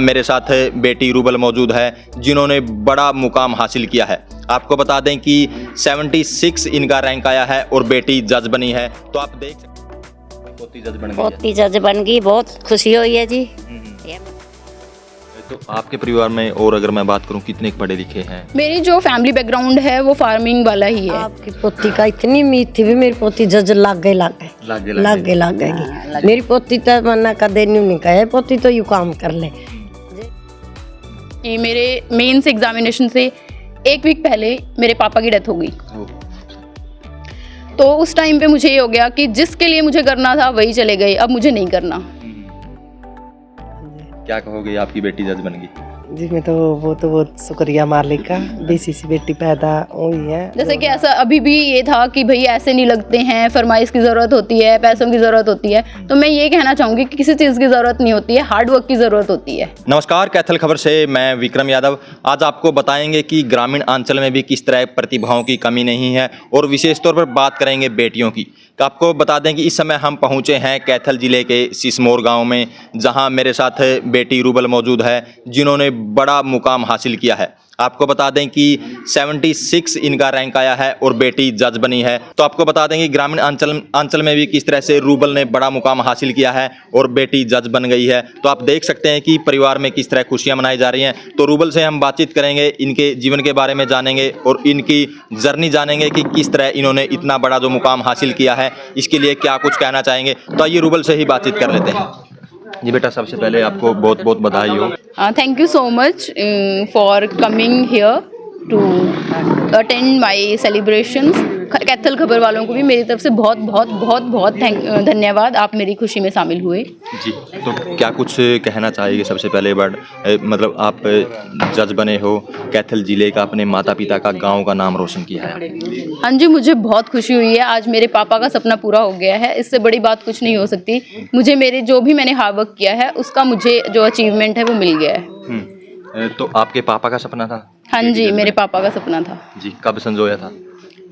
मेरे साथ बेटी रूबल मौजूद है जिन्होंने बड़ा मुकाम हासिल किया है। आपको बता दें कि 76 इनका रैंक आया है और बेटी जज बनी है। तो आप देख सकते हैं पोती जज बन गई है। पोती जज बन गई, बहुत खुशी हुई है जी। तो आपके परिवार में और अगर मैं बात करूं कितने पढ़े लिखे हैं? मेरी जो फैमिली बैकग्राउंड है वो फार्मिंग वाला ही है। आपकी पोती का इतनी उम्मीद थी भी मेरी पोती जज लग गई। मेरी पोती तो मना कर देनी नहीं कहे, पोती तो यू काम कर ले। कि मेरे मेंस एग्जामिनेशन से एक वीक पहले मेरे पापा की डेथ हो गई। तो उस टाइम पे मुझे ये हो गया कि जिसके लिए मुझे करना था वही चले गए, अब मुझे नहीं करना। क्या कहोगे, आपकी बेटी जज बन गई? जी मैं तो बहुत शुक्रिया मालिक का, बीसीसी बेटी पैदा हुई है। जैसे कि ऐसा अभी भी ये था कि भाई ऐसे नहीं लगते हैं, फरमाइश की ज़रूरत होती है, पैसों की ज़रूरत होती है। तो मैं ये कहना चाहूँगी कि किसी चीज़ की ज़रूरत नहीं होती है, हार्ड वर्क की ज़रूरत होती है। नमस्कार, कैथल खबर से मैं विक्रम यादव। आज आपको बताएंगे कि ग्रामीण अंचल में भी किस तरह प्रतिभाओं की कमी नहीं है और विशेष तौर पर बात करेंगे बेटियों की। तो आपको बता दें कि इस समय हम पहुंचे हैं कैथल जिले के सिसमोर गांव में, जहां मेरे साथ बेटी रूबल मौजूद है जिन्होंने बड़ा मुकाम हासिल किया है। आपको बता दें कि 76 इनका रैंक आया है और बेटी जज बनी है। तो आपको बता दें कि ग्रामीण अंचल में भी किस तरह से रूबल ने बड़ा मुकाम हासिल किया है और बेटी जज बन गई है। तो आप देख सकते हैं कि परिवार में किस तरह खुशियां मनाई जा रही हैं। तो रूबल से हम बातचीत करेंगे, इनके जीवन के बारे में जानेंगे और इनकी जर्नी जानेंगे कि किस तरह इन्होंने इतना बड़ा जो मुकाम हासिल किया है, इसके लिए क्या कुछ कहना चाहेंगे। तो आइए रूबल से ही बातचीत कर लेते हैं। जी बेटा, सबसे पहले आपको बहुत बहुत बधाई हो। Thank you so much for coming here to attend my celebrations. Kaithal खबर वालों को भी मेरी तरफ से बहुत बहुत बहुत बहुत धन्यवाद, आप मेरी खुशी में शामिल हुए। जी, तो क्या कुछ कहना चाहिए सबसे पहले बार, मतलब आप जज बने हो, कैथल जिले का, अपने माता पिता का, गांव का नाम रोशन किया है। हाँ जी, मुझे बहुत खुशी हुई है। आज मेरे पापा का सपना पूरा हो गया है, इससे बड़ी बात कुछ नहीं हो सकती। मुझे मेरे जो भी मैंने हार्ड वर्क किया है उसका मुझे जो अचीवमेंट है वो मिल गया है। तो आपके पापा का सपना था? हाँ जी, मेरे पापा का सपना था। जी, कब संजोया था?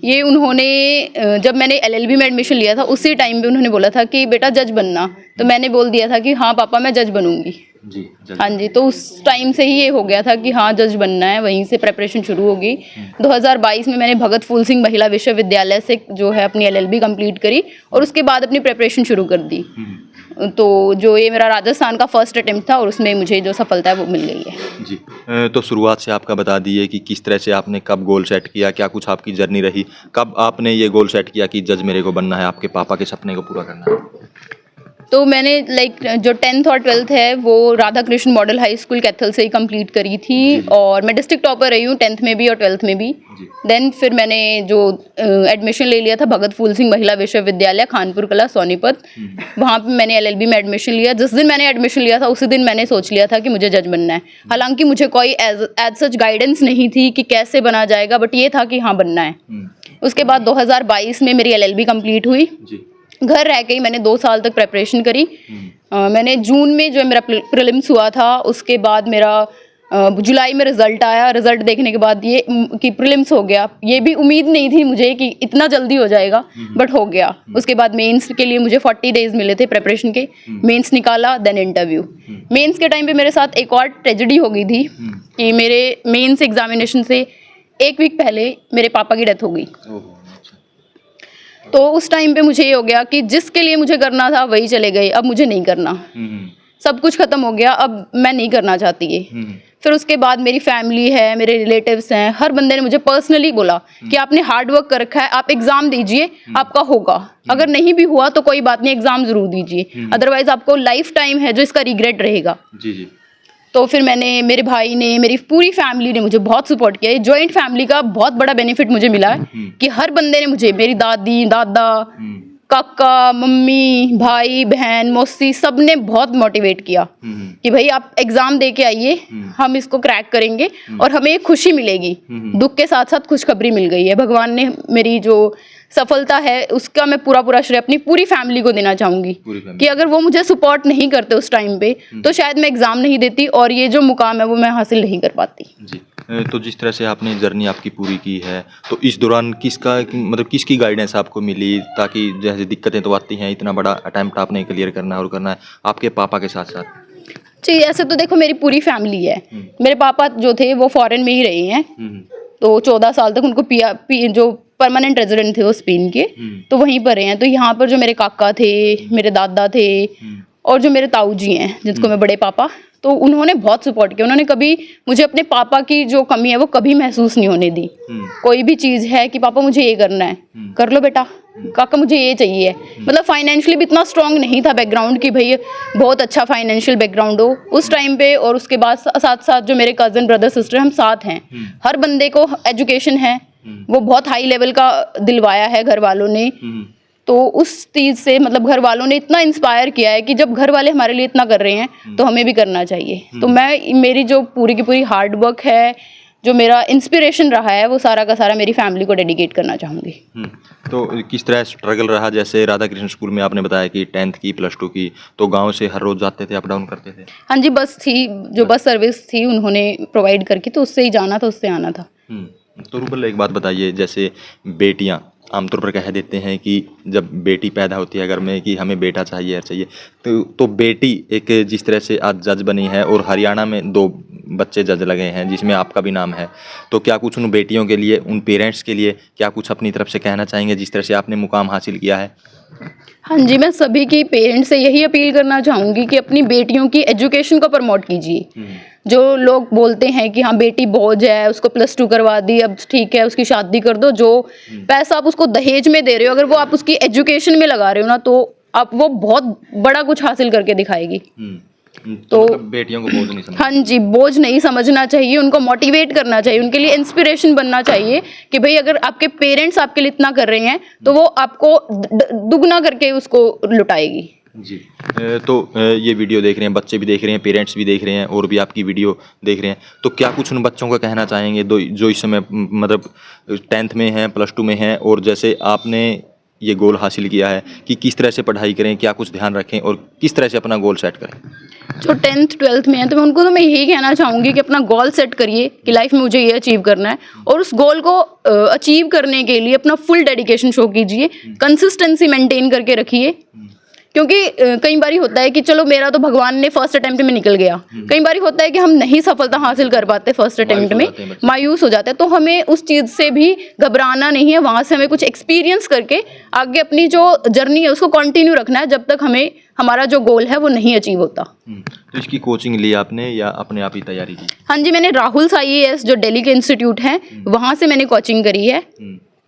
ये उन्होंने जब मैंने एलएलबी में एडमिशन लिया था उसी टाइम पे उन्होंने बोला था कि बेटा जज बनना। तो मैंने बोल दिया था कि हाँ पापा मैं जज बनूंगी। जी, हाँ जी, तो उस टाइम से ही ये हो गया था कि हाँ जज बनना है, वहीं से प्रेपरेशन शुरू होगी। 2022 में मैंने भगत फूल सिंह महिला विश्वविद्यालय से जो है अपनी एलएलबी कंप्लीट करी और उसके बाद अपनी प्रेपरेशन शुरू कर दी। तो जो ये मेरा राजस्थान का फर्स्ट अटेम्प्ट था और उसमें मुझे जो सफलता है वो मिल गई है। जी, तो शुरुआत से आपका बता दिए कि किस तरह से आपने कब गोल सेट किया, क्या कुछ आपकी जर्नी रही, कब आपने ये गोल सेट किया कि जज मेरे को बनना है, आपके पापा के सपने को पूरा करना है। तो मैंने जो 10th और 12th है वो Radha Krishna model high school Kaithal से ही कंप्लीट करी थी और मैं डिस्ट्रिक्ट टॉपर रही हूँ 10th में भी और 12th में भी। देन फिर मैंने जो एडमिशन ले लिया था भगत फूल सिंह महिला विश्वविद्यालय खानपुर कला सोनीपत, वहाँ पे मैंने एलएलबी में एडमिशन लिया। जिस दिन मैंने एडमिशन लिया था उसी दिन मैंने सोच लिया था कि मुझे जज बनना है। हालांकि मुझे कोई एज सच गाइडेंस नहीं थी कि कैसे बना जाएगा, बट ये था कि हाँ बनना है। उसके बाद 2022 में मेरी एलएलबी कंप्लीट हुई। घर रह के ही मैंने 2 साल तक प्रेपरेशन करी। मैंने जून में जो मेरा प्रीलिम्स हुआ था, उसके बाद मेरा जुलाई में रिजल्ट आया। रिजल्ट देखने के बाद ये कि प्रीलिम्स हो गया, ये भी उम्मीद नहीं थी मुझे कि इतना जल्दी हो जाएगा, बट हो गया। उसके बाद मेंस के लिए मुझे 40 डेज मिले थे प्रेपरेशन के। मेंस निकाला, देन इंटरव्यू। मेंस के टाइम पे मेरे साथ एक और ट्रेजेडी हो गई थी कि मेरे मेंस एग्जामिनेशन से एक वीक पहले मेरे पापा की डेथ हो गई। तो उस टाइम पे मुझे ये हो गया कि जिसके लिए मुझे करना था वही चले गए, अब मुझे नहीं करना। सब कुछ खत्म हो गया, अब मैं नहीं करना चाहती ये। फिर उसके बाद मेरी फैमिली है, मेरे रिलेटिव्स हैं, हर बंदे ने मुझे पर्सनली बोला कि आपने हार्ड वर्क कर रखा है, आप एग्जाम दीजिए, आपका होगा। अगर नहीं भी हुआ तो कोई बात नहीं, एग्जाम जरूर दीजिए, अदरवाइज आपको लाइफ टाइम है जो इसका रिग्रेट रहेगा। जी। तो फिर मेरे भाई ने, मेरी पूरी फैमिली ने मुझे बहुत सपोर्ट किया। ये जॉइंट फैमिली का बहुत बड़ा बेनिफिट मुझे मिला है कि हर बंदे ने मुझे, मेरी दादी, दादा, काका, मम्मी, भाई, बहन, मौसी, सब ने बहुत मोटिवेट किया कि भाई आप एग्जाम दे के आइए, हम इसको क्रैक करेंगे और हमें एक खुशी मिलेगी। दुख के साथ साथ खुशखबरी मिल गई है। भगवान ने मेरी जो सफलता है उसका मैं पूरा श्रेय अपनी पूरी फैमिली को देना चाहूंगी कि अगर वो मुझे सपोर्ट नहीं करते उस टाइम पे तो शायद मैं एग्जाम नहीं देती और ये जो मुकाम है वो मैं हासिल नहीं कर पाती। जी, तो जिस तरह से आपने जर्नी आपकी पूरी की है, तो इस दौरान किसकी गाइडेंस आपको मिली, ताकि जैसे दिक्कतें तो आती हैं, इतना बड़ा अटेम्प्ट आपने क्लियर करना है और करना है, आपके पापा के साथ साथ? जी ऐसे तो देखो मेरी पूरी फैमिली है। मेरे पापा जो थे वो फॉरेन में ही रहे हैं, तो 14 साल तक उनको जो परमानेंट रेजिडेंट थे वो स्पेन के, तो वहीं पर रहे हैं। तो यहाँ पर जो मेरे काका थे, मेरे दादा थे और जो मेरे ताऊ जी हैं जिसको मैं बड़े पापा, तो उन्होंने बहुत सपोर्ट किया। उन्होंने कभी मुझे अपने पापा की जो कमी है वो कभी महसूस नहीं होने दी। कोई भी चीज़ है कि पापा मुझे ये करना है, कर लो बेटा, काका मुझे ये चाहिए। मतलब फाइनेंशियली भी इतना स्ट्रांग नहीं था बैकग्राउंड कि भाई बहुत अच्छा फाइनेंशियल बैकग्राउंड हो उस टाइम पे। और उसके बाद साथ साथ जो मेरे कज़न ब्रदर सिस्टर हम साथ हैं, हर बंदे को एजुकेशन है, वो बहुत हाई लेवल का दिलवाया है घर वालों ने। तो उस चीज़ से मतलब घर वालों ने इतना इंस्पायर किया है कि जब घर वाले हमारे लिए इतना कर रहे हैं तो हमें भी करना चाहिए। तो मैं मेरी जो पूरी की पूरी हार्ड वर्क है, जो मेरा इंस्पिरेशन रहा है, वो सारा का सारा मेरी फैमिली को डेडिकेट करना चाहूँगी। तो किस तरह स्ट्रगल रहा? जैसे राधा कृष्ण स्कूल में आपने बताया कि 10th की +2 की, तो गांव से हर रोज जाते थे, अप डाउन करते थे? हाँ जी, बस थी, जो बस सर्विस थी उन्होंने प्रोवाइड करके, तो उससे ही जाना था, उससे आना था। तो रूबल एक बात बताइए, जैसे बेटियां आमतौर पर कह देते हैं कि जब बेटी पैदा होती है घर में कि हमें बेटा चाहिए चाहिए, तो बेटी एक जिस तरह से आज जज बनी है और हरियाणा में 2 बच्चे जज लगे हैं जिसमें आपका भी नाम है, तो क्या कुछ उन बेटियों के लिए, उन पेरेंट्स के लिए क्या कुछ अपनी तरफ से कहना चाहेंगे जिस तरह से आपने मुकाम हासिल किया है? हाँ जी, मैं सभी की पेरेंट्स से यही अपील करना चाहूँगी कि अपनी बेटियों की एजुकेशन को प्रमोट कीजिए। जो लोग बोलते हैं कि हाँ बेटी बोझ है, उसको +2 करवा दी, अब ठीक है उसकी शादी कर दो, जो पैसा आप उसको दहेज में दे रहे हो अगर वो आप उसकी एजुकेशन में लगा रहे हो ना, तो आप वो बहुत बड़ा कुछ हासिल करके दिखाएगी। तो मतलब बेटियों को बोझ नहीं समझना? हाँ जी, बोझ नहीं समझना चाहिए, उनको मोटिवेट करना चाहिए, उनके लिए इंस्पिरेशन बनना चाहिए कि भाई अगर आपके पेरेंट्स आपके लिए इतना कर रहे हैं तो वो आपको दुगना करके उसको लुटाएगी। जी। तो ये वीडियो देख रहे हैं, बच्चे भी देख रहे हैं, पेरेंट्स भी देख रहे हैं और भी आपकी वीडियो देख रहे हैं, तो क्या कुछ उन बच्चों को कहना चाहेंगे जो इस समय मतलब 10th में हैं, +2 में हैं, और जैसे आपने ये गोल हासिल किया है कि किस तरह से पढ़ाई करें, क्या कुछ ध्यान रखें और किस तरह से अपना गोल सेट करें? जो 10th 12th में है तो उनको तो मैं यही कहना चाहूँगी कि अपना गोल सेट करिए कि लाइफ में मुझे ये अचीव करना है, और उस गोल को अचीव करने के लिए अपना फुल डेडिकेशन शो कीजिए, कंसिस्टेंसी मेंटेन करके रखिए। क्योंकि कई बार होता है कि चलो मेरा तो भगवान ने फर्स्ट अटेम्प्ट में निकल गया, कई बार होता है कि हम नहीं सफलता हासिल कर पाते फर्स्ट अटेम्प्ट में, मायूस हो जाते हैं, तो हमें उस चीज़ से भी घबराना नहीं है, वहाँ से हमें कुछ एक्सपीरियंस करके आगे अपनी जो जर्नी है उसको कंटिन्यू रखना है जब तक हमें हमारा जो गोल है वो नहीं अचीव होता। तो इसकी कोचिंग ली आपने या अपने आप ही तैयारी की? हाँ जी, मैंने राहुल IAS जो दिल्ली के इंस्टीट्यूट है वहाँ से मैंने कोचिंग करी है।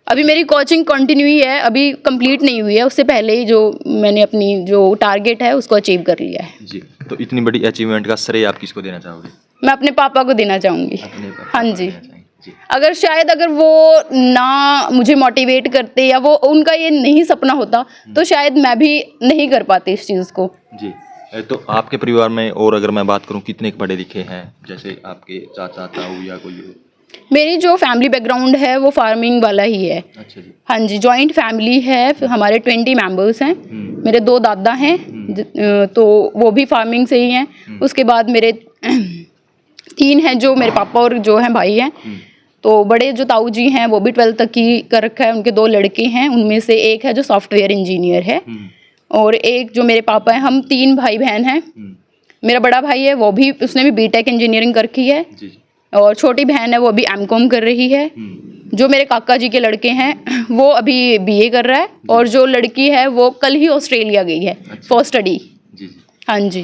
अभी मेरी कोचिंग कंटिन्यू ही है, अभी कंप्लीट नहीं हुई है, उससे पहले ही जो मैंने अपनी जो टारगेट है उसको अचीव कर लिया है। जी। तो इतनी बड़ी अचीवमेंट का श्रेय आप किसको देना चाहोगे? मैं अपने पापा को देना चाहूँगी। हाँ जी, जी। अगर वो ना मुझे मोटिवेट करते या वो उनका ये नहीं सपना होता तो शायद मैं भी नहीं कर पाती इस चीज़ को। जी। तो आपके परिवार में और अगर मैं बात करूं कितने पढ़े लिखे हैं, जैसे आपके चाचा ताऊ या कोई? मेरी जो फैमिली बैकग्राउंड है वो फार्मिंग वाला ही है। अच्छा जी। हाँ जी, जॉइंट फैमिली है, हमारे 20 मेंबर्स हैं। मेरे 2 दादा हैं तो वो भी फार्मिंग से ही हैं। उसके बाद मेरे 3 हैं जो मेरे पापा और जो हैं भाई हैं। तो बड़े जो ताऊ जी हैं वो भी 12th तक ही कर रखा है, उनके 2 लड़के हैं, उनमें से एक है जो सॉफ्टवेयर इंजीनियर है और एक जो मेरे पापा हैं, हम 3 भाई बहन हैं। मेरा बड़ा भाई है वो भी, उसने भी BTech इंजीनियरिंग कर रखी है और छोटी बहन है वो अभी M.Com कर रही है। जो मेरे काका जी के लड़के हैं वो अभी BA कर रहा है और जो लड़की है वो कल ही ऑस्ट्रेलिया गई है फॉर स्टडी। हाँ जी।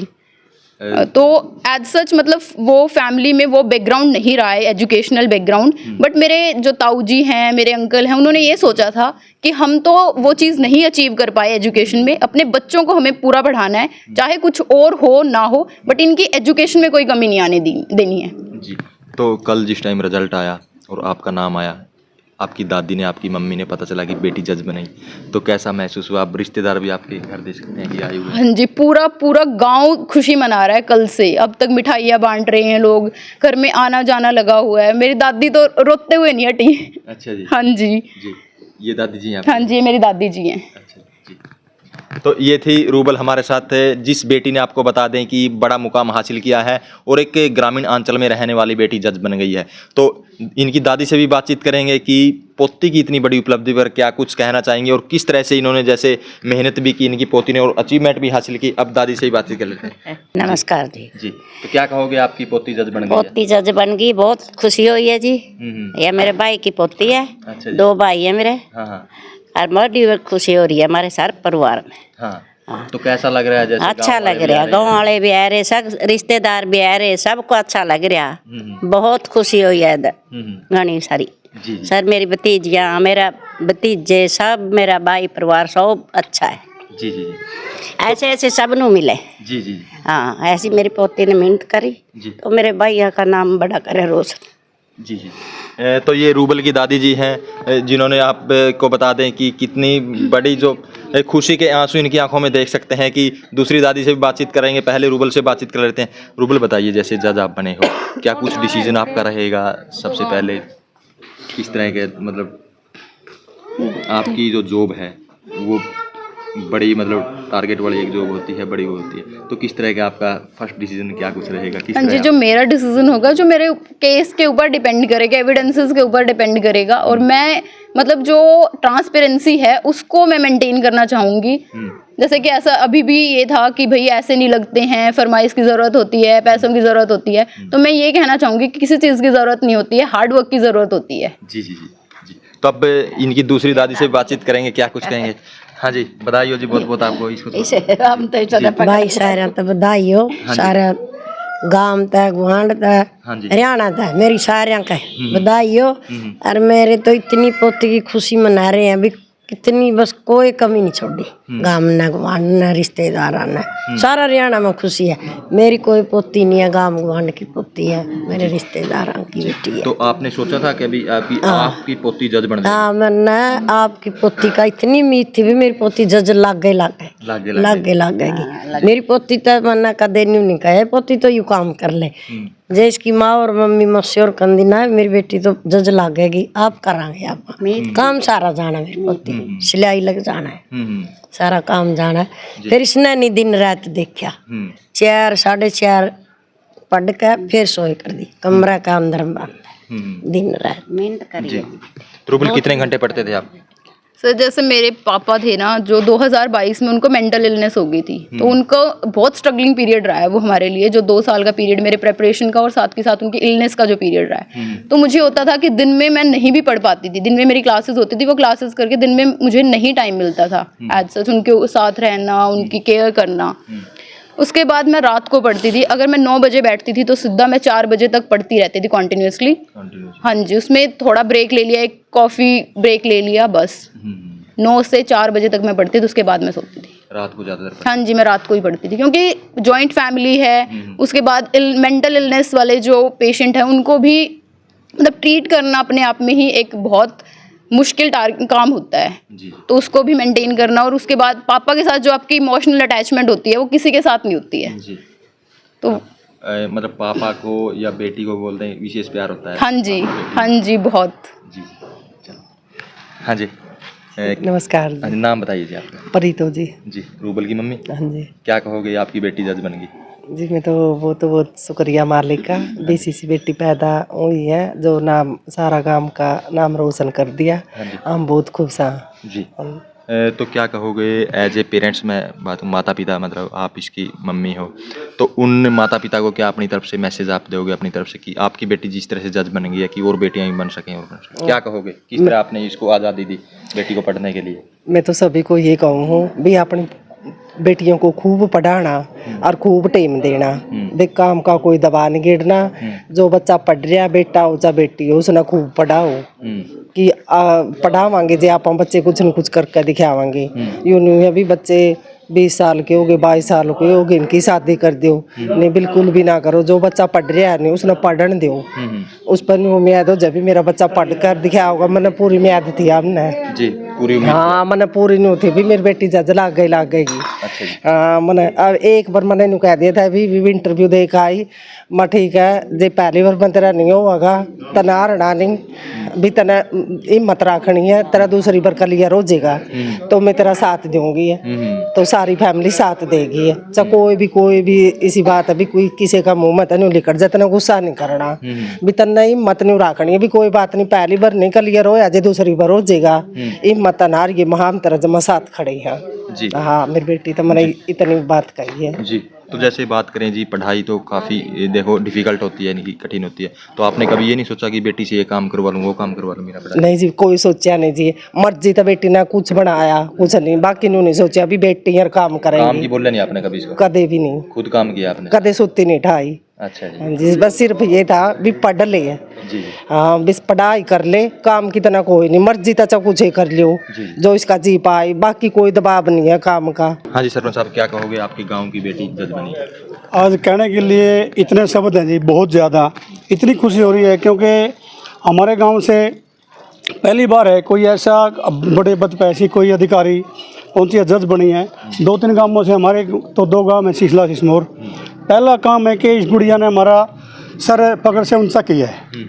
तो एज सच मतलब वो फैमिली में वो बैकग्राउंड नहीं रहा है, एजुकेशनल बैकग्राउंड, बट मेरे जो ताऊ जी हैं, मेरे अंकल हैं, उन्होंने ये सोचा था कि हम तो वो चीज़ नहीं अचीव कर पाए एजुकेशन में, अपने बच्चों को हमें पूरा पढ़ाना है, चाहे कुछ और हो ना हो, बट इनकी एजुकेशन में कोई कमी नहीं आने देनी है। जी। तो कल जिस टाइम रिजल्ट आया और आपका नाम आया, आपकी दादी ने, आपकी मम्मी ने पता चला कि बेटी जज बनी, तो कैसा महसूस हुआ? आप रिश्तेदार भी आपके घर देख सकते हैं कि आए हुए? हाँ जी, पूरा गांव खुशी मना रहा है कल से। अब तक मिठाइयाँ बांट रहे हैं लोग, घर में आना जाना लगा हुआ है। मेरी दादी तो रोते हुए नहीं हटी। अच्छा जी। हाँ जी। जी। ये दादी जी हैं? हाँ जी, ये मेरी दादी जी हैं। अच्छा जी। तो ये थी रूबल हमारे साथ, जिस बेटी ने आपको बता दें कि बड़ा मुकाम हासिल किया है और एक ग्रामीण अंचल में रहने वाली बेटी जज बन गई है। तो इनकी दादी से भी बातचीत करेंगे कि पोती की इतनी बड़ी उपलब्धि पर क्या कुछ कहना चाहेंगे और किस तरह से इन्होंने जैसे मेहनत भी की इनकी पोती ने और अचीवमेंट भी हासिल की। अब दादी से ही बातचीत कर लेते हैं। नमस्कार जी। जी, तो क्या कहोगे, आपकी पोती जज बन गई है? पोती जज बन गई, बहुत खुशी हुई है जी। ये मेरे भाई की पोती है। अच्छा जी। 2 भाई है मेरे। हाँ हाँ और बड़ी खुशी हो रही है हमारे सारे परिवार में। हाँ। तो कैसा लग रहा है? जैसे अच्छा लग रहा है, गाँव वाले भी आ रहे, सब रिश्तेदार भी आ रहे, सबको अच्छा लग रहा। बहुत खुशी हुई है इधर घनी सारी। जी सर मेरी भतीजियाँ, मेरा भतीजे, सब मेरा भाई परिवार सब अच्छा है। जी जी ऐसे ऐसे सब नू मिले। जी जी हाँ, ऐसी मेरी पोती ने मेहनत करी जी तो मेरे भैया का नाम बड़ा करे रोशन। जी जी। तो ये रूबल की दादी जी हैं, जिन्होंने आपको बता दें कि कितनी बड़ी जो खुशी के आंसू इनकी आंखों में देख सकते हैं कि दूसरी दादी से भी बातचीत करेंगे। पहले रूबल से बातचीत कर लेते हैं। रूबल बताइए, जैसे जज आप बने हो, क्या कुछ डिसीजन आपका रहेगा? सबसे पहले किस तरह के, मतलब आपकी जो जॉब है वो बड़ी, मतलब टारगेट वाली एक जॉब होती है, बड़ी वो होती है, तो किस तरह का आपका फर्स्ट डिसीजन क्या कुछ रहेगा? किस हाँ जी, तरह जो मेरा डिसीजन होगा, जो मेरे केस के ऊपर डिपेंड करेगा, एविडेंसेस के ऊपर डिपेंड करेगा, और मैं मतलब जो ट्रांसपेरेंसी है उसको मैं मेंटेन करना चाहूँगी। जैसे कि ऐसा अभी भी ये था कि भाई ऐसे नहीं लगते हैं, फरमाइश की ज़रूरत होती है, पैसों की ज़रूरत होती है, तो मैं ये कहना चाहूँगी कि किसी चीज़ की ज़रूरत नहीं होती है, हार्ड वर्क की ज़रूरत होती है। जी जी जी जी। तो अब इनकी दूसरी दादी से बातचीत करेंगे, क्या कुछ कहेंगे? हाँ जी, बधाई जी, बहुत बहुत आपको इसको तो। हम तो भाई सारे तो बधाई हो, सारा गांव तक, गुआंढ तक, हाँ जी। हरियाणा तक, मेरी सारे का बधाई हो। और मेरे तो इतनी पोती की खुशी मना रहे हैं अभी, कितनी बस कोई कमी नहीं छोड़ी। गांव न गुआंढ न रिश्तेदार न, सारा हरियाणा में खुशी है। मेरी कोई पोती नहीं है, गांव गुआंढ की पोती है, मेरे रिश्तेदारों की बेटी है। तो आपने सोचा था कि अभी आपकी पोती जज बन हाँ, मैंने आपकी पोती का इतनी उम्मीद थी भी मेरी पोती जज लाग गई। मेरी पोती तो मना का देनी नहीं कहे, पोती तो यू काम कर ले, जे इसकी माँ और मम्मी मस्से और कंदी ना है, मेरी बेटी तो जज लागेगी। आप करांगे, आप काम सारा जाना, मेरी पोती सिलाई लग जाना है, सारा काम जाना है। फिर इसने नहीं दिन रात देखा, 4 साढ़े 4 पढ़ के फिर सोए कर दी, कमरा का अंदर बंद, दिन रात मेहनत करी। रूबल कितने घंटे पढ़ते थे आप? सर जैसे मेरे पापा थे ना, जो 2022 में उनको मेंटल इलनेस हो गई थी, तो उनको बहुत स्ट्रगलिंग पीरियड रहा है वो हमारे लिए, जो 2 साल का पीरियड मेरे प्रेपरेशन का और साथ के साथ उनकी इलनेस का जो पीरियड रहा है। तो मुझे होता था कि दिन में मैं नहीं भी पढ़ पाती थी, दिन में मेरी क्लासेस होती थी, वो क्लासेस करके दिन में मुझे नहीं टाइम मिलता था एज सच उनके साथ रहना, उनकी केयर करना। उसके बाद मैं रात को पढ़ती थी, अगर मैं 9 बजे बैठती थी तो सीधा मैं 4 बजे तक पढ़ती रहती थी कॉन्टिन्यूसली। हाँ जी, उसमें थोड़ा ब्रेक ले लिया, एक कॉफ़ी ब्रेक ले लिया, बस 9 से 4 बजे तक मैं पढ़ती थी, उसके बाद मैं सोती थी। रात को ज़्यादातर? हाँ जी, मैं रात को ही पढ़ती थी, क्योंकि जॉइंट फैमिली है। उसके बाद मेंटल इलनेस वाले जो पेशेंट हैं उनको भी मतलब ट्रीट करना अपने आप में ही एक बहुत मुश्किल काम होता है, तो उसको भी मेंटेन करना। और उसके बाद पापा के साथ जो आपकी इमोशनल अटैचमेंट होती है वो किसी के साथ नहीं होती है जी। तो मतलब पापा को या बेटी को बोलते हैं विशेष प्यार होता है? हाँ जी, हाँ जी, बहुत। जी, चलो। हाँ जी, नमस्कार हाँ जी, जी। नाम बताइए जी आपका? परितो जी। जी, रूबल की मम्मी, हाँ जी क्या कहोगे, आपकी बेटी जज बन गई? जी, मैं तो बहुत शुक्रिया मालिक का, बेसी बेटी पैदा हुई है जो नाम सारा गांव का नाम रोशन कर दिया। हाँ जी। हम बहुत खुश हैं। जी। तो क्या कहोगे एज ए पेरेंट्स में बात, माता पिता, मतलब आप इसकी मम्मी हो, तो उन माता पिता को क्या अपनी तरफ से मैसेज आप दोगे अपनी तरफ से कि आपकी बेटी जिस तरह से जज बन गई है कि और बेटियां भी बन सकें और बन सकें, क्या कहोगे? किस तरह आपने इसको आज़ादी दी बेटी को पढ़ने के लिए? मैं तो सभी को ये कहूँ भी अपनी बेटियों को खूब पढ़ाना और खूब टाइम देना। देख, काम का कोई दबाव नहीं गिरना, जो बच्चा पढ़ रहा, बेटा हो चाहे बेटी हो, उसने खूब पढ़ाओ कि पढ़ावांगे जे आप बच्चे कुछ न कुछ करके दिखावांगे। यूं नहीं अभी बच्चे 20 साल के हो गए, 22 साल के हो गए, इनकी शादी कर दो, नहीं बिल्कुल भी ना करो। जो बच्चा पढ़ रहा है नहीं उसने पढ़न दो, उस पर नहीं उम्मीद हो। जब भी मेरा बच्चा पढ़ कर दिखाया होगा, मैंने पूरी उम्मीद थी हमने जी, पूरी उम्मीद? हाँ, मैंने पूरी नहीं थी भी मेरी बेटी जज लाग गई। अच्छा जी। हाँ, मैंने एक बार मैंने कह दिया था भी इंटरव्यू दे के आई, मैं ठीक है जे पहली बार मैं तेरा नहीं होगा तो ना रहना नहीं, भी तना हिम्मत रखनी है, तेरा दूसरी बार क्लियर हो जाएगा तो मैं तेरा साथ दूंगी है। तो सारी फैमिली साथ देगी है। चाहे कोई भी इसी बात है भी कोई किसी का मुंह मत नहीं लिखट जितना गुस्सा नहीं करना, भी तना हिम्मत नहीं रखनी है भी कोई बात नहीं, पहली बार नहीं क्लियर हो जाए दूसरी बार हो जाएगा, हिम्मत ना हारिए, हम तेरा जमा साथ खड़े हैं जी। हाँ मेरी बेटी तो मैंने इतनी बात कही है जी। तो जैसे बात करें जी, पढ़ाई तो काफ़ी देखो डिफ़िकल्ट होती है, नहीं कठिन होती है, तो आपने कभी ये नहीं सोचा कि बेटी से ये काम करवा लूँ वो काम करवा लूँ मेरा पढ़ाई? नहीं जी, कोई सोचा नहीं जी, मर्जी तो बेटी ने कुछ बनाया कुछ नहीं, बाकी नहीं सोचा अभी बेटी यार काम काम करेंगी, की बोला नहीं आपने कभी इसको? कदे भी नहीं, खुद काम किया आपने? कदे सुती नहीं ठाई। अच्छा जी। हाँ जी, बस सिर्फ ये था भी पढ़ ले, जी। हाँ बस पढ़ाई कर ले, काम की तरह कोई नहीं, मर्जी तो चाहे कुछ ही कर लियो जी। जो इसका जी पाए, बाकी कोई दबाव नहीं है काम का। हाँ जी सरपंच साहब, क्या कहोगे, आपके गाँव की बेटी जज बनी? आज कहने के लिए इतने शब्द हैं जी, बहुत ज़्यादा, इतनी खुशी हो रही है क्योंकि हमारे गांव से पहली बार है कोई ऐसा बड़े बदपैसी कोई अधिकारी पहुंची है, जज बनी है। 2-3 गांवों से हमारे तो 2 गांव में सिसला सिसमोर। पहला काम है कि इस गुड़िया ने हमारा सर पकड़ से ऊंचा किया है।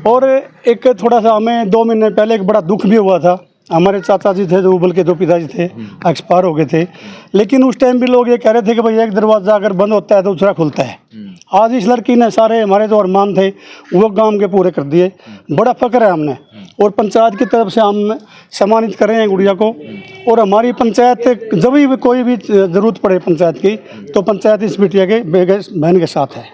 और एक थोड़ा सा हमें 2 महीने पहले एक बड़ा दुख भी हुआ था, हमारे चाचा जी थे जो उबल के 2 पिताजी थे, एक्सपायर हो गए थे, लेकिन उस टाइम भी लोग ये कह रहे थे कि भाई एक दरवाज़ा अगर बंद होता है तो दूसरा खुलता है। आज इस लड़की ने सारे हमारे जो अरमान थे वो गांव के पूरे कर दिए, बड़ा फक्र है हमने। और पंचायत की तरफ से हम सम्मानित कर रहे हैं गुड़िया को। और हमारी पंचायत जब भी कोई भी ज़रूरत पड़े पंचायत की तो पंचायत इस बिटिया के बहन के साथ है।